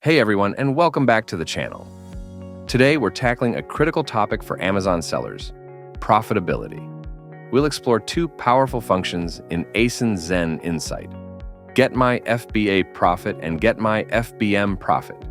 Hey everyone, and welcome back to the channel. Today we're tackling a critical topic for Amazon sellers: profitability. We'll explore two powerful functions in Asinzen Insight: Get My FBA Profit and Get My FBM Profit.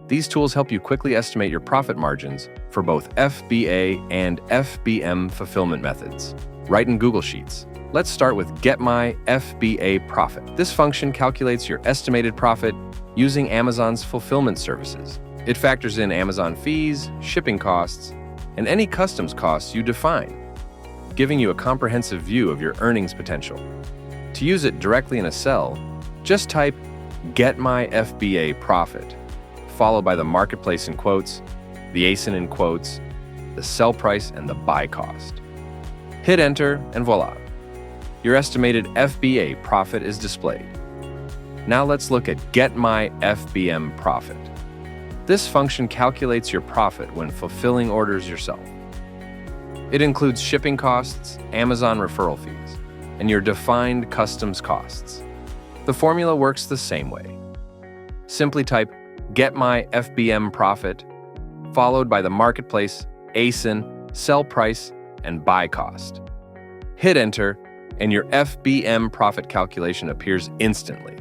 These tools help you quickly estimate your profit margins for both FBA and FBM fulfillment methods. Right in Google Sheets. Let's start with Get My FBA Profit. This function calculates your estimated profit using Amazon's fulfillment services. It factors in Amazon fees, shipping costs, and any customs costs you define, giving you a comprehensive view of your earnings potential. To use it directly in a cell, just type Get My FBA Profit, followed by the marketplace in quotes, the ASIN in quotes, the sell price, and the buy cost. Hit enter, and voila! Your estimated FBA profit is displayed. Now let's look at Get My FBM Profit. This function calculates your profit when fulfilling orders yourself. It includes shipping costs, Amazon referral fees, and your defined customs costs. The formula works the same way. Simply type Get My FBM Profit, followed by the marketplace, ASIN, sell price, and buy cost. Hit enter, and your FBM profit calculation appears instantly.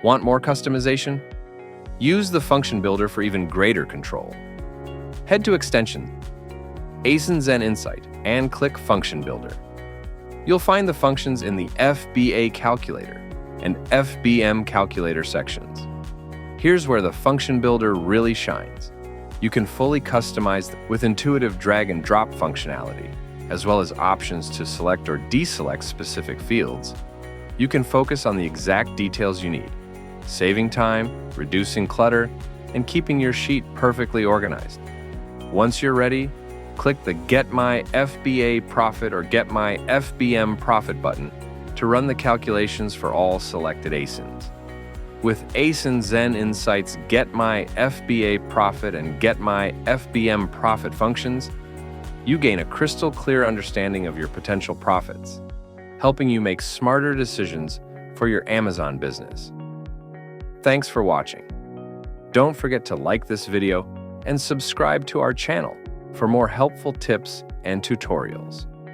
Want more customization? Use the function builder for even greater control. Head to Extension, Asinzen Insight, and click Function Builder. You'll find the functions in the FBA Calculator and FBM Calculator sections. Here's where the function builder really shines. You can fully customize with intuitive drag and drop functionality, as well as options to select or deselect specific fields. You can focus on the exact details you need, saving time, reducing clutter, and keeping your sheet perfectly organized. Once you're ready, click the Get My FBA Profit or Get My FBM Profit button to run the calculations for all selected ASINs. With Asinzen Insight's Get My FBA Profit and Get My FBM Profit functions, you gain a crystal clear understanding of your potential profits, helping you make smarter decisions for your Amazon business. Thanks for watching. Don't forget to like this video and subscribe to our channel for more helpful tips and tutorials.